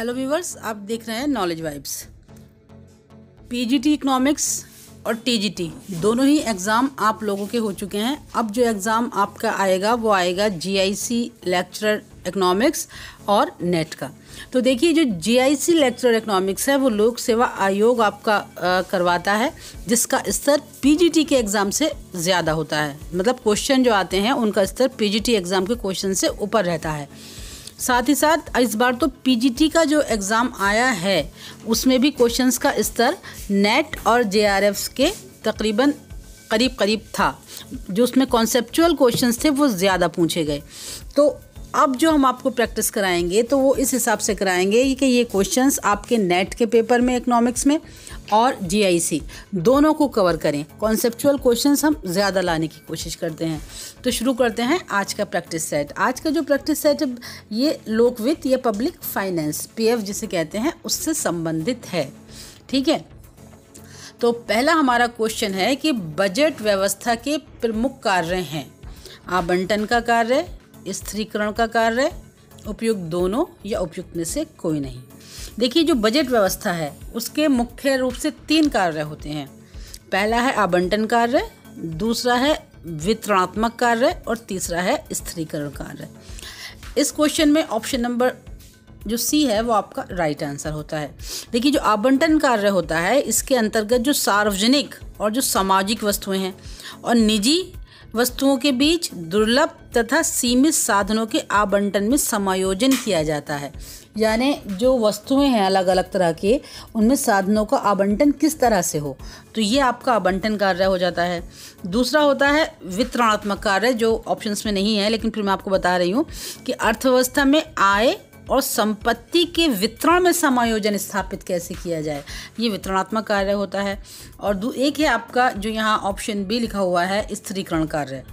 Hello viewers, आप देख रहे हैं नॉलेज वाइब्स। पीजीटी इकोनॉमिक्स और टीजीटी दोनों ही एग्ज़ाम आप लोगों के हो चुके हैं। अब जो एग्ज़ाम आपका आएगा वो आएगा जीआईसी लेक्चरर इकोनॉमिक्स और नेट का। तो देखिए, जो जीआईसी लेक्चरर इकोनॉमिक्स है वो लोक सेवा आयोग आपका करवाता है, जिसका स्तर पीजीटी के एग्ज़ाम से ज़्यादा होता है। मतलब क्वेश्चन जो आते हैं उनका स्तर पीजीटी एग्ज़ाम के क्वेश्चन से ऊपर रहता है। साथ ही साथ इस बार तो पीजीटी का जो एग्ज़ाम आया है उसमें भी क्वेश्चंस का स्तर नेट और जेआरएफ के तकरीबन करीब करीब था। जो उसमें कॉन्सेप्चुअल क्वेश्चंस थे वो ज़्यादा पूछे गए। तो अब जो हम आपको प्रैक्टिस कराएंगे तो वो इस हिसाब से कराएंगे कि ये क्वेश्चंस आपके नेट के पेपर में इकोनॉमिक्स में और जीआईसी दोनों को कवर करें। कॉन्सेप्चुअल क्वेश्चंस हम ज़्यादा लाने की कोशिश करते हैं। तो शुरू करते हैं आज का प्रैक्टिस सेट। आज का जो प्रैक्टिस सेट है ये लोकवित्त या पब्लिक फाइनेंस पीएफ जिसे कहते हैं उससे संबंधित है। ठीक है, तो पहला हमारा क्वेश्चन है कि बजट व्यवस्था के प्रमुख कार्य हैं आवंटन का कार्य, स्थिरीकरण का कार्य, उपयुक्त दोनों या उपयुक्त में से कोई नहीं। देखिए, जो बजट व्यवस्था है उसके मुख्य रूप से 3 कार्य होते हैं। पहला है आवंटन कार्य, दूसरा है वितरणात्मक कार्य और तीसरा है स्थिरीकरण कार्य। इस क्वेश्चन में ऑप्शन नंबर जो सी है वो आपका राइट आंसर होता है। देखिए, जो आवंटन कार्य होता है इसके अंतर्गत जो सार्वजनिक और जो सामाजिक वस्तुएं हैं और निजी वस्तुओं के बीच दुर्लभ तथा सीमित साधनों के आवंटन में समायोजन किया जाता है। यानी जो वस्तुएं हैं अलग अलग तरह के, उनमें साधनों का आवंटन किस तरह से हो, तो ये आपका आवंटन कार्य हो जाता है। दूसरा होता है वितरणात्मक कार्य, जो ऑप्शंस में नहीं है लेकिन फिर मैं आपको बता रही हूँ कि अर्थव्यवस्था में आय और संपत्ति के वितरण में समायोजन स्थापित कैसे किया जाए, ये वितरणात्मक कार्य होता है। और एक है आपका जो यहाँ ऑप्शन बी लिखा हुआ है स्थिरीकरण कार्य।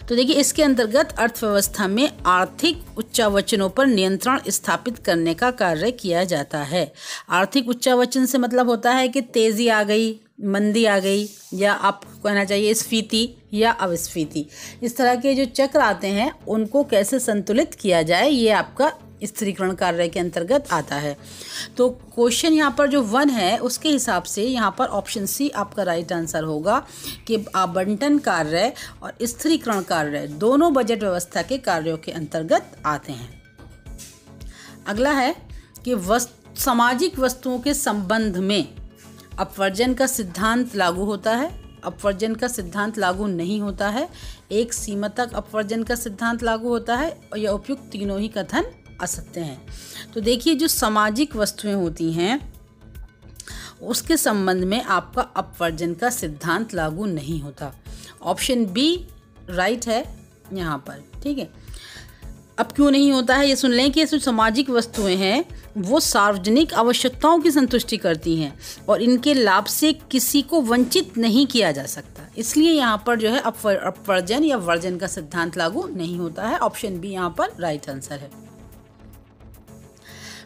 तो देखिए, इसके अंतर्गत अर्थव्यवस्था में आर्थिक उच्चावचनों पर नियंत्रण स्थापित करने का कार्य किया जाता है। आर्थिक उच्चावचन से मतलब होता है कि तेजी आ गई, मंदी आ गई, या आप कहना चाहिए स्फीति या अविस्फीति, इस तरह के जो चक्र आते हैं उनको कैसे संतुलित किया जाए, ये आपका स्थिरीकरण कार्य के अंतर्गत आता है। तो क्वेश्चन यहाँ पर जो 1 है उसके हिसाब से यहाँ पर ऑप्शन सी आपका राइट आंसर होगा कि आवंटन कार्य और स्थिरीकरण कार्य दोनों बजट व्यवस्था के कार्यों के अंतर्गत आते हैं। अगला है कि सामाजिक वस्तुओं के संबंध में अपवर्जन का सिद्धांत लागू होता है, अपवर्जन का सिद्धांत लागू नहीं होता है, एक सीमा तक अपवर्जन का सिद्धांत लागू होता है, और यह उपयुक्त तीनों ही कथन असत्य हैं। तो देखिए, जो सामाजिक वस्तुएं होती हैं उसके संबंध में आपका अपवर्जन का सिद्धांत लागू नहीं होता। ऑप्शन बी राइट है यहाँ पर। ठीक है, अब क्यों नहीं होता है ये सुन लें कि जो सामाजिक वस्तुएं हैं वो सार्वजनिक आवश्यकताओं की संतुष्टि करती हैं और इनके लाभ से किसी को वंचित नहीं किया जा सकता, इसलिए यहाँ पर जो है अपवर्जन या वर्जन का सिद्धांत लागू नहीं होता है। ऑप्शन बी यहाँ पर राइट आंसर है।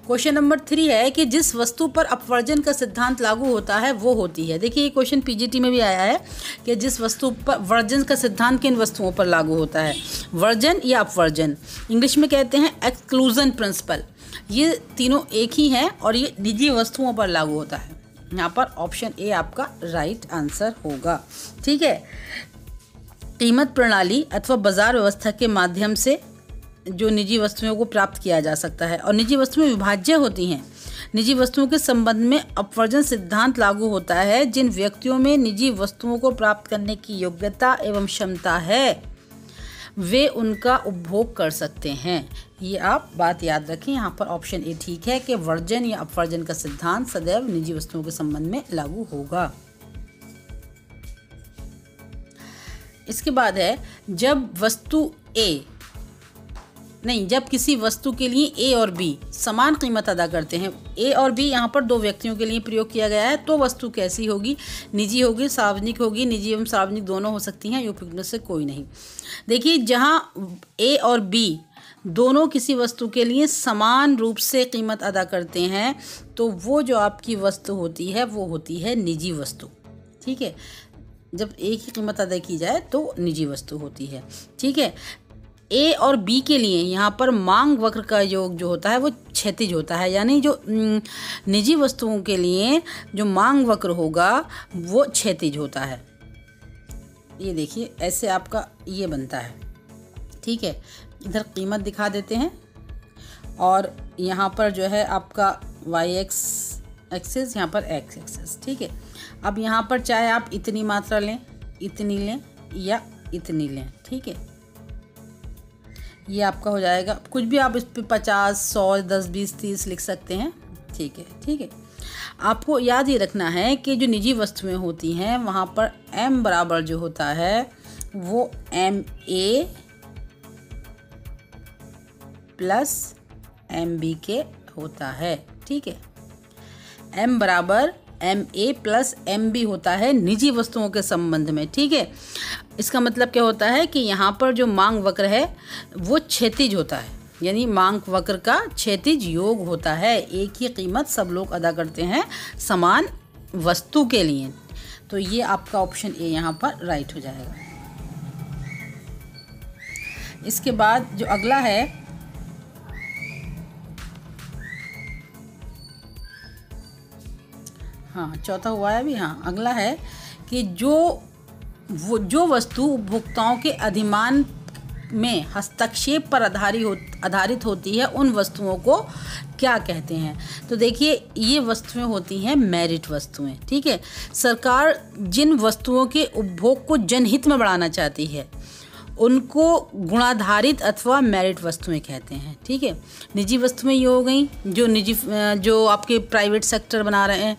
क्वेश्चन नंबर 3 है कि जिस वस्तु पर अपवर्जन का सिद्धांत लागू होता है वो होती है। देखिए, ये क्वेश्चन पीजीटी में भी आया है कि जिस वस्तु पर वर्जन का सिद्धांत किन वस्तुओं पर लागू होता है, वर्जन या अपवर्जन। इंग्लिश में कहते हैं एक्सक्लूजन प्रिंसिपल। ये तीनों एक ही हैं और ये निजी वस्तुओं पर लागू होता है। यहाँ पर ऑप्शन ए आपका राइट आंसर होगा। ठीक है, कीमत प्रणाली अथवा बाजार व्यवस्था के माध्यम से जो निजी वस्तुओं को प्राप्त किया जा सकता है और निजी वस्तुएं विभाज्य होती हैं। निजी वस्तुओं के संबंध में अपवर्जन सिद्धांत लागू होता है जिन व्यक्तियों में निजी वस्तुओं को प्राप्त करने की योग्यता एवं क्षमता है वे उनका उपभोग कर सकते हैं। ये आप बात याद रखें। यहाँ पर ऑप्शन ए ठीक है कि वर्जन या अपवर्जन का सिद्धांत सदैव निजी वस्तुओं के संबंध में लागू होगा। इसके बाद है जब किसी वस्तु के लिए ए और बी समान कीमत अदा करते हैं। ए और बी यहाँ पर 2 व्यक्तियों के लिए प्रयोग किया गया है, तो वस्तु कैसी होगी, निजी होगी, सार्वजनिक होगी। निजी एवं सार्वजनिक दोनों हो सकती हैं, उपयुक्त में से कोई नहीं। देखिए, जहाँ ए और बी दोनों किसी वस्तु के लिए समान रूप से कीमत अदा करते हैं तो वो जो आपकी वस्तु होती है वो होती है निजी वस्तु। ठीक है, जब एक ही कीमत अदा की जाए तो निजी वस्तु होती है। ठीक है, ए और बी के लिए यहाँ पर मांग वक्र का योग जो होता है वो क्षैतिज होता है, यानी जो निजी वस्तुओं के लिए जो मांग वक्र होगा वो क्षैतिज होता है। ये देखिए ऐसे आपका ये बनता है, ठीक है। इधर कीमत दिखा देते हैं और यहाँ पर जो है आपका वाई एक्सिस, यहाँ पर एक्स एक्सिस, ठीक है। अब यहाँ पर चाहे आप इतनी मात्रा लें, इतनी लें या इतनी लें, ठीक है। ये आपका हो जाएगा, कुछ भी आप इस पर 50, 100, 10, 20, 30 लिख सकते हैं, ठीक है, ठीक है। आपको याद ये रखना है कि जो निजी वस्तुएं होती हैं वहाँ पर m बराबर जो होता है वो MA प्लस MB के होता है, ठीक है। m बराबर MA प्लस MB होता है निजी वस्तुओं के संबंध में, ठीक है। इसका मतलब क्या होता है कि यहाँ पर जो मांग वक्र है वो क्षैतिज होता है, यानी मांग वक्र का क्षैतिज योग होता है। एक ही कीमत सब लोग अदा करते हैं समान वस्तु के लिए। तो ये आपका ऑप्शन ए यहाँ पर राइट हो जाएगा। इसके बाद जो अगला है, हाँ चौथा हुआ है अभी, हाँ अगला है कि जो वस्तु उपभोक्ताओं के अधिमान में हस्तक्षेप पर आधारित होती है उन वस्तुओं को क्या कहते हैं। तो देखिए ये वस्तुएं होती हैं मेरिट वस्तुएं, ठीक है। सरकार जिन वस्तुओं के उपभोग को जनहित में बढ़ाना चाहती है उनको गुणाधारित अथवा मेरिट वस्तुएं कहते हैं, ठीक है। निजी वस्तुएं ये हो गई जो आपके प्राइवेट सेक्टर बना रहे हैं।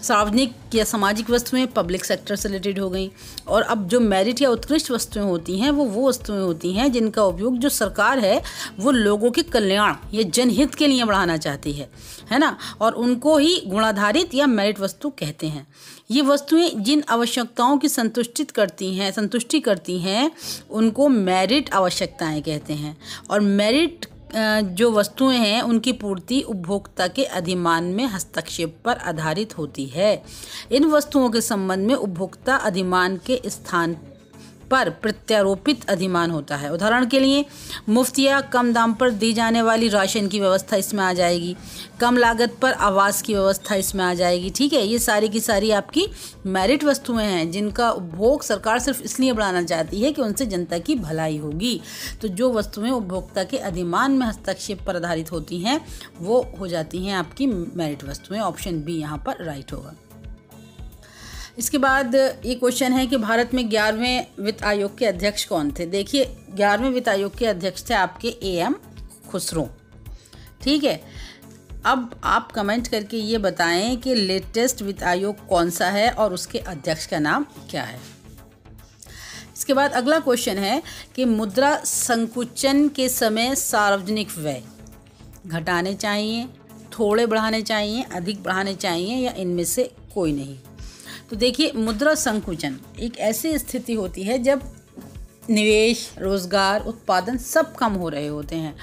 सार्वजनिक या सामाजिक वस्तुएं पब्लिक सेक्टर से रिलेटेड हो गई। और अब जो मेरिट या उत्कृष्ट वस्तुएं होती हैं वो वस्तुएं होती हैं जिनका उपयोग जो सरकार है वो लोगों के कल्याण या जनहित के लिए बढ़ाना चाहती है ना, और उनको ही गुणाधारित या मेरिट वस्तु कहते हैं। ये वस्तुएं जिन आवश्यकताओं की संतुष्टि करती हैं उनको मेरिट आवश्यकताएं कहते हैं। और मेरिट जो वस्तुएं हैं उनकी पूर्ति उपभोक्ता के अधिमान में हस्तक्षेप पर आधारित होती है। इन वस्तुओं के संबंध में उपभोक्ता अधिमान के स्थान पर प्रत्यारोपित अधिमान होता है। उदाहरण के लिए मुफ्त या कम दाम पर दी जाने वाली राशन की व्यवस्था इसमें आ जाएगी, कम लागत पर आवास की व्यवस्था इसमें आ जाएगी, ठीक है। ये सारी की सारी आपकी मेरिट वस्तुएं हैं जिनका उपभोग सरकार सिर्फ इसलिए बढ़ाना चाहती है कि उनसे जनता की भलाई होगी। तो जो वस्तुएं उपभोक्ता के अधिमान में हस्तक्षेप पर आधारित होती हैं वो हो जाती हैं आपकी मेरिट वस्तुएं। ऑप्शन बी यहाँ पर राइट होगा। इसके बाद ये क्वेश्चन है कि भारत में 11वें वित्त आयोग के अध्यक्ष कौन थे। देखिए 11वें वित्त आयोग के अध्यक्ष थे आपके AM खुसरो, ठीक है। अब आप कमेंट करके ये बताएं कि लेटेस्ट वित्त आयोग कौन सा है और उसके अध्यक्ष का नाम क्या है। इसके बाद अगला क्वेश्चन है कि मुद्रा संकुचन के समय सार्वजनिक व्यय घटाने चाहिए, थोड़े बढ़ाने चाहिए, अधिक बढ़ाने चाहिए या इनमें से कोई नहीं। तो देखिए मुद्रा संकुचन एक ऐसी स्थिति होती है जब निवेश, रोजगार, उत्पादन सब कम हो रहे होते हैं।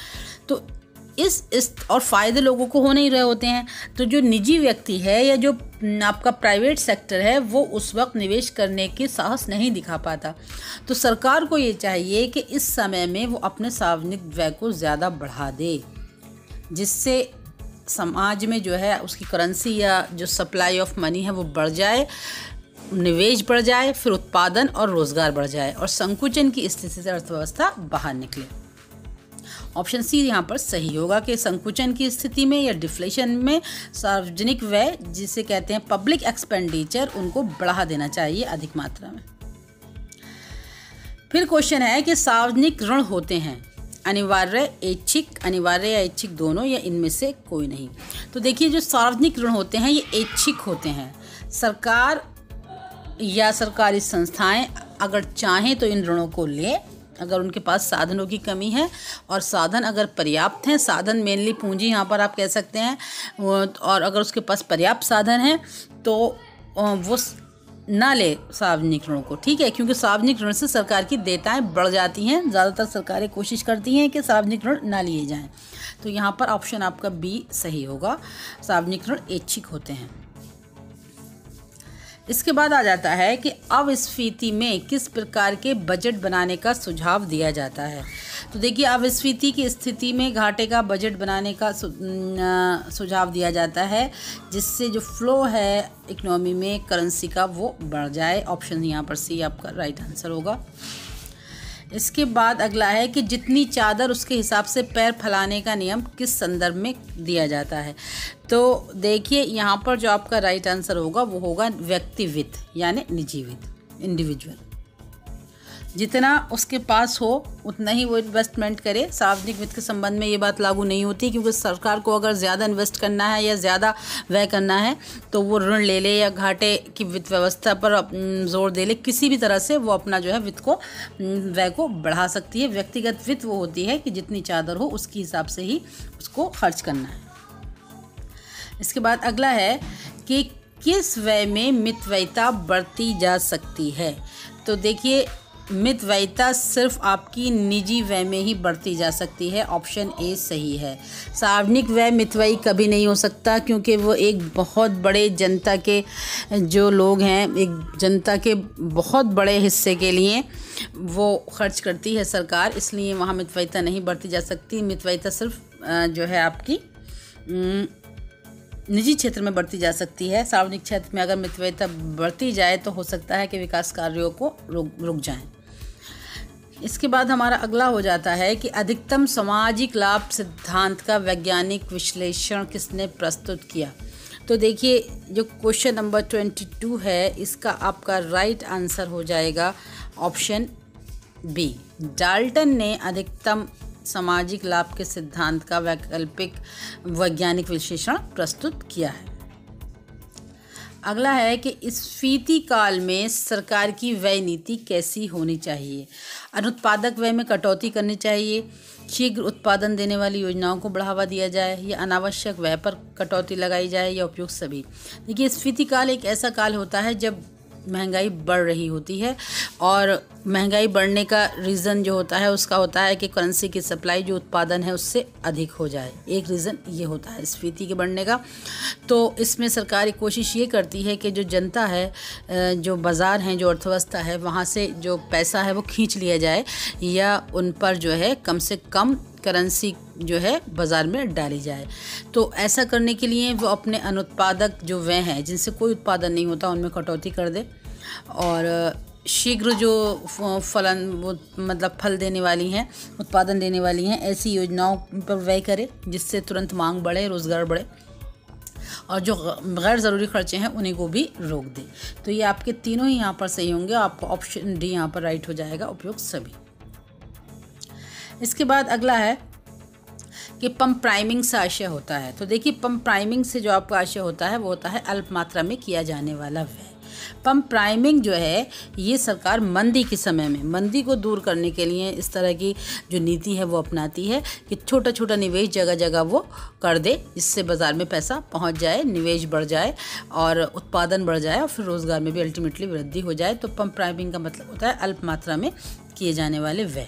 तो इस और फ़ायदे लोगों को हो नहीं रहे होते हैं। तो जो निजी व्यक्ति है या जो आपका प्राइवेट सेक्टर है वो उस वक्त निवेश करने की साहस नहीं दिखा पाता। तो सरकार को ये चाहिए कि इस समय में वो अपने सार्वजनिक व्यय को ज़्यादा बढ़ा दे, जिससे समाज में जो है उसकी करेंसी या जो सप्लाई ऑफ मनी है वो बढ़ जाए, निवेश बढ़ जाए, फिर उत्पादन और रोजगार बढ़ जाए और संकुचन की स्थिति से अर्थव्यवस्था बाहर निकले। ऑप्शन सी यहाँ पर सही होगा कि संकुचन की स्थिति में या डिफ्लेशन में सार्वजनिक व्यय जिसे कहते हैं पब्लिक एक्सपेंडिचर उनको बढ़ा देना चाहिए अधिक मात्रा में। फिर क्वेश्चन है कि सार्वजनिक ऋण होते हैं अनिवार्य या ऐच्छिक दोनों या इनमें से कोई नहीं। तो देखिए जो सार्वजनिक ऋण होते हैं ये ऐच्छिक होते हैं। सरकार या सरकारी संस्थाएं अगर चाहें तो इन ऋणों को ले, अगर उनके पास साधनों की कमी है और साधन अगर पर्याप्त हैं, साधन मेनली पूंजी यहाँ पर आप कह सकते हैं, और अगर उसके पास पर्याप्त साधन है तो वो ना ले सार्वजनिक ऋणों को, ठीक है। क्योंकि सार्वजनिक ऋण से सरकार की देयताएं बढ़ जाती हैं। ज़्यादातर सरकारें कोशिश करती हैं कि सार्वजनिक ऋण ना लिए जाएं। तो यहाँ पर ऑप्शन आपका बी सही होगा, सार्वजनिक ऋण ऐच्छिक होते हैं। इसके बाद आ जाता है कि अविस्फीति में किस प्रकार के बजट बनाने का सुझाव दिया जाता है। तो देखिए, अविस्फीति की स्थिति में घाटे का बजट बनाने का सुझाव दिया जाता है, जिससे जो फ्लो है इकोनॉमी में करेंसी का वो बढ़ जाए। ऑप्शन यहाँ पर सी आपका राइट आंसर होगा। इसके बाद अगला है कि जितनी चादर उसके हिसाब से पैर फैलाने का नियम किस संदर्भ में दिया जाता है। तो देखिए, यहाँ पर जो आपका राइट आंसर होगा वो होगा व्यक्ति वित्त, यानी निजी वित्त, इंडिविजुअल। जितना उसके पास हो उतना ही वो इन्वेस्टमेंट करे। सार्वजनिक वित्त के संबंध में ये बात लागू नहीं होती, क्योंकि सरकार को अगर ज़्यादा इन्वेस्ट करना है या ज़्यादा व्यय करना है तो वो ऋण ले ले या घाटे की वित्त व्यवस्था पर जोर दे ले, किसी भी तरह से वो अपना जो है वित्त को, व्यय को बढ़ा सकती है। व्यक्तिगत वित्त वो होती है कि जितनी चादर हो उसके हिसाब से ही उसको खर्च करना है। इसके बाद अगला है कि किस व्यय में मितव्ययिता बढ़ती जा सकती है। तो देखिए, मितव्ययिता सिर्फ आपकी निजी व्यय में ही बढ़ती जा सकती है। ऑप्शन ए सही है। सार्वजनिक व्यय मितव्ययी कभी नहीं हो सकता, क्योंकि वो एक बहुत बड़े जनता के जो लोग हैं, एक जनता के बहुत बड़े हिस्से के लिए वो खर्च करती है सरकार, इसलिए वहाँ मितव्ययिता नहीं बढ़ती जा सकती। मितव्ययिता सिर्फ जो है आपकी निजी क्षेत्र में बढ़ती जा सकती है। सार्वजनिक क्षेत्र में अगर मितव्ययिता बढ़ती जाए तो हो सकता है कि विकास कार्यों को रुक जाएं। इसके बाद हमारा अगला हो जाता है कि अधिकतम सामाजिक लाभ सिद्धांत का वैज्ञानिक विश्लेषण किसने प्रस्तुत किया। तो देखिए, जो क्वेश्चन नंबर 22 है इसका आपका राइट आंसर हो जाएगा ऑप्शन बी। डाल्टन ने अधिकतम सामाजिक लाभ के सिद्धांत का वैज्ञानिक विश्लेषण प्रस्तुत किया है। अगला है कि स्फीति काल में सरकार की व्यय नीति कैसी होनी चाहिए। अनुत्पादक व्यय में कटौती करनी चाहिए, शीघ्र उत्पादन देने वाली योजनाओं को बढ़ावा दिया जाए, या अनावश्यक व्यय पर कटौती लगाई जाए, या उपयुक्त सभी। देखिए, स्फीति काल एक ऐसा काल होता है जब महंगाई बढ़ रही होती है, और महंगाई बढ़ने का रीज़न जो होता है उसका होता है कि करेंसी की सप्लाई जो उत्पादन है उससे अधिक हो जाए। एक रीज़न ये होता है स्फीति के बढ़ने का। तो इसमें सरकार कोशिश ये करती है कि जो जनता है, जो बाज़ार हैं, जो अर्थव्यवस्था है, वहाँ से जो पैसा है वो खींच लिया जाए, या उन पर जो है कम से कम करेंसी जो है बाज़ार में डाली जाए। तो ऐसा करने के लिए वो अपने अनुत्पादक जो व्यय हैं, जिनसे कोई उत्पादन नहीं होता, उनमें कटौती कर दे, और शीघ्र जो फल देने वाली हैं, उत्पादन देने वाली हैं, ऐसी योजनाओं पर व्यय करे जिससे तुरंत मांग बढ़े, रोज़गार बढ़े, और जो गैर ज़रूरी खर्चे हैं उन्हीं को भी रोक दे। तो ये आपके तीनों ही यहाँ पर सही होंगे। आपको ऑप्शन डी यहाँ पर राइट हो जाएगा, उपयुक्त सभी। इसके बाद अगला है कि पंप प्राइमिंग से आशय होता है। तो देखिए, पंप प्राइमिंग से जो आपका आशय होता है वो होता है अल्प मात्रा में किया जाने वाला व्यय। पंप प्राइमिंग जो है ये सरकार मंदी के समय में, मंदी को दूर करने के लिए इस तरह की जो नीति है वो अपनाती है कि छोटा छोटा निवेश जगह जगह वो कर दे, जिससे बाज़ार में पैसा पहुंच जाए, निवेश बढ़ जाए और उत्पादन बढ़ जाए, और फिर रोज़गार में भी अल्टीमेटली वृद्धि हो जाए। तो पंप प्राइमिंग का मतलब होता है अल्प मात्रा में किए जाने वाले व्यय।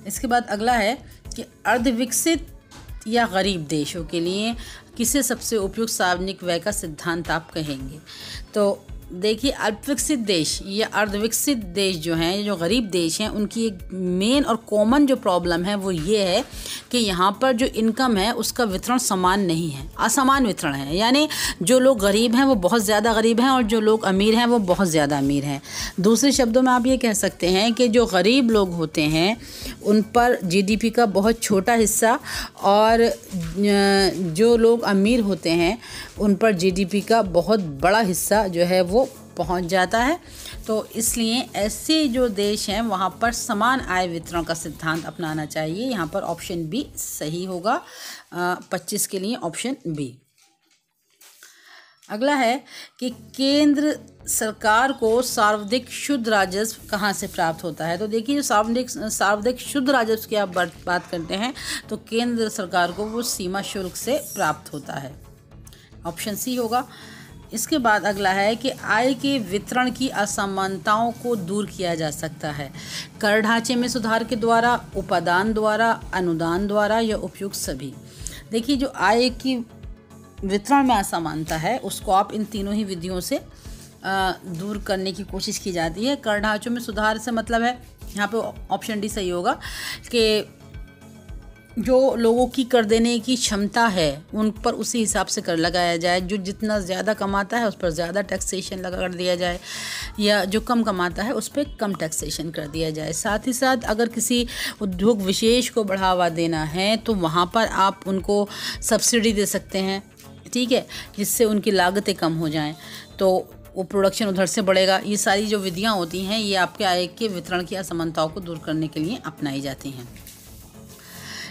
इसके बाद अगला है कि अर्धविकसित या गरीब देशों के लिए किसे सबसे उपयुक्त सार्वजनिक व्यय का सिद्धांत आप कहेंगे। तो देखिए, अल्पविकसित देश या अर्धविकसित देश जो हैं, जो गरीब देश हैं, उनकी एक मेन और कॉमन जो प्रॉब्लम है वो ये है कि यहाँ पर जो इनकम है उसका वितरण समान नहीं है, असमान वितरण है। यानी जो लोग गरीब हैं वो बहुत ज़्यादा गरीब हैं, और जो लोग अमीर हैं वो बहुत ज़्यादा अमीर हैं। दूसरे शब्दों में आप ये कह सकते हैं कि जो गरीब लोग होते हैं उन पर जीडीपी का बहुत छोटा हिस्सा, और जो लोग अमीर होते हैं उन पर जीडीपी का बहुत बड़ा हिस्सा जो है वो पहुंच जाता है। तो इसलिए ऐसे जो देश हैं वहाँ पर समान आय वितरण का सिद्धांत अपनाना चाहिए। यहाँ पर ऑप्शन बी सही होगा। 25 के लिए ऑप्शन बी। अगला है कि केंद्र सरकार को सर्वाधिक शुद्ध राजस्व कहाँ से प्राप्त होता है। तो देखिए, सर्वाधिक शुद्ध राजस्व की आप बात करते हैं तो केंद्र सरकार को वो सीमा शुल्क से प्राप्त होता है। ऑप्शन सी होगा। इसके बाद अगला है कि आय के वितरण की असमानताओं को दूर किया जा सकता है कर ढांचे में सुधार के द्वारा, उपादान द्वारा, अनुदान द्वारा, या उपयुक्त सभी। देखिए, जो आय की वितरण में असमानता है उसको आप इन तीनों ही विधियों से दूर करने की कोशिश की जाती है। कर ढांचों में सुधार से मतलब है, यहाँ पे ऑप्शन डी सही होगा कि जो लोगों की कर देने की क्षमता है उन पर उसी हिसाब से कर लगाया जाए। जो जितना ज़्यादा कमाता है उस पर ज़्यादा टैक्सेशन लगा कर दिया जाए, या जो कम कमाता है उस पर कम टैक्सेशन कर दिया जाए। साथ ही साथ अगर किसी उद्योग विशेष को बढ़ावा देना है तो वहाँ पर आप उनको सब्सिडी दे सकते हैं, ठीक है, जिससे उनकी लागतें कम हो जाएं, तो वो प्रोडक्शन उधर से बढ़ेगा। ये सारी जो विधियाँ होती हैं ये आपके आय के वितरण की असमानताओं को दूर करने के लिए अपनाई जाती हैं।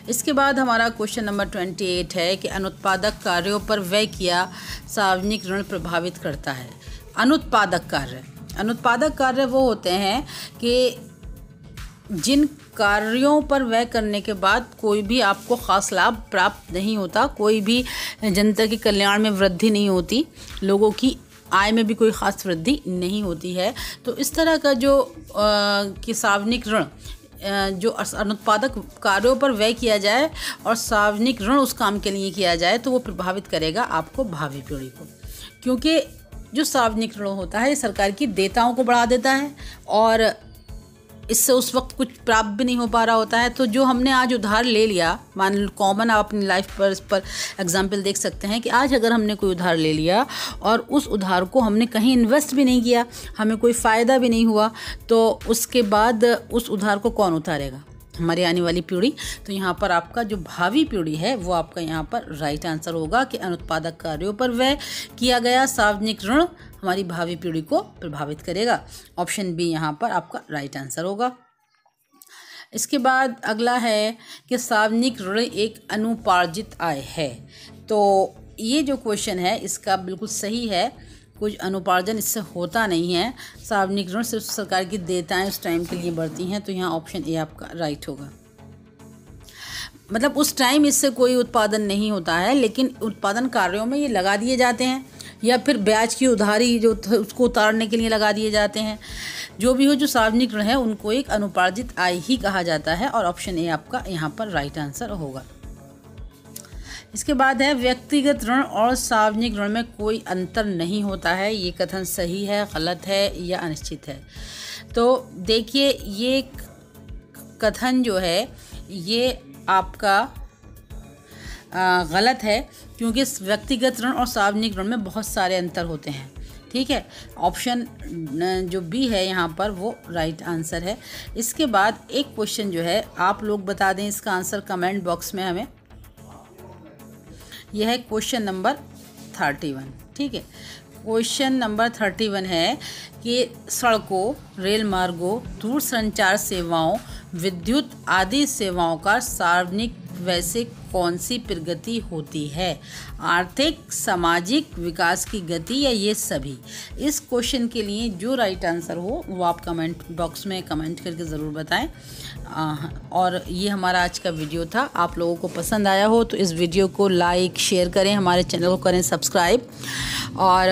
इसके बाद हमारा क्वेश्चन नंबर 28 है कि अनुत्पादक कार्यों पर व्यय किया सार्वजनिक ऋण प्रभावित करता है। अनुत्पादक कार्य वो होते हैं कि जिन कार्यों पर व्यय करने के बाद कोई भी आपको ख़ास लाभ प्राप्त नहीं होता, कोई भी जनता के कल्याण में वृद्धि नहीं होती, लोगों की आय में भी कोई ख़ास वृद्धि नहीं होती है। तो इस तरह का जो कि सार्वजनिक ऋण जो अनुत्पादक कार्यों पर व्यय किया जाए और सार्वजनिक ऋण उस काम के लिए किया जाए तो वो प्रभावित करेगा आपको भावी पीढ़ी को, क्योंकि जो सार्वजनिक ऋण होता है ये सरकार की देयताओं को बढ़ा देता है और इससे उस वक्त कुछ प्राप्त भी नहीं हो पा रहा होता है। तो जो हमने आज उधार ले लिया, मान लो कॉमन आप अपनी लाइफ पर इस पर एग्जाम्पल देख सकते हैं कि आज अगर हमने कोई उधार ले लिया और उस उधार को हमने कहीं इन्वेस्ट भी नहीं किया, हमें कोई फ़ायदा भी नहीं हुआ, तो उसके बाद उस उधार को कौन उतारेगा? हमारी आने वाली पीढ़ी। तो यहाँ पर आपका जो भावी पीढ़ी है वो आपका यहाँ पर राइट आंसर होगा कि अनुत्पादक कार्यों पर व्यय किया गया सार्वजनिक ऋण हमारी भावी पीढ़ी को प्रभावित करेगा। ऑप्शन बी यहाँ पर आपका राइट आंसर होगा। इसके बाद अगला है कि सार्वजनिक ऋण एक अनुपार्जित आय है। तो ये जो क्वेश्चन है इसका बिल्कुल सही है, कुछ अनुपार्जन इससे होता नहीं है। सार्वजनिक ऋण सिर्फ सरकार की देयताएं उस टाइम के लिए बढ़ती हैं, तो यहाँ ऑप्शन ए आपका राइट होगा। मतलब उस टाइम इससे कोई उत्पादन नहीं होता है, लेकिन उत्पादन कार्यों में ये लगा दिए जाते हैं, या फिर ब्याज की उधारी जो उसको उतारने के लिए लगा दिए जाते हैं। जो भी हो, जो सार्वजनिक ऋण है उनको एक अनुपार्जित आय ही कहा जाता है और ऑप्शन ए आपका यहाँ पर राइट आंसर होगा। इसके बाद है व्यक्तिगत ऋण और सार्वजनिक ऋण में कोई अंतर नहीं होता है। ये कथन सही है, गलत है या अनिश्चित है? तो देखिए, ये कथन जो है ये आपका गलत है, क्योंकि व्यक्तिगत ऋण और सार्वजनिक ऋण में बहुत सारे अंतर होते हैं, ठीक है। ऑप्शन जो बी है यहाँ पर वो राइट आंसर है। इसके बाद एक क्वेश्चन जो है आप लोग बता दें इसका आंसर कमेंट बॉक्स में हमें। यह है क्वेश्चन नंबर 31, ठीक है। क्वेश्चन नंबर 31 है कि सड़कों, रेल मार्गों, दूरसंचार सेवाओं, विद्युत आदि सेवाओं का सार्वजनिक व्यय से कौन सी प्रगति होती है? आर्थिक, सामाजिक विकास की गति या ये सभी? इस क्वेश्चन के लिए जो राइट आंसर हो वो आप कमेंट बॉक्स में कमेंट करके ज़रूर बताएं। और ये हमारा आज का वीडियो था। आप लोगों को पसंद आया हो तो इस वीडियो को लाइक शेयर करें, हमारे चैनल को करें सब्सक्राइब। और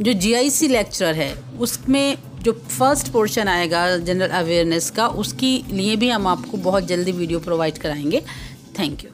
जो GIC लेक्चर है उसमें जो फर्स्ट पोर्शन आएगा जनरल अवेयरनेस का, उसके लिए भी हम आपको बहुत जल्दी वीडियो प्रोवाइड कराएंगे। Thank you.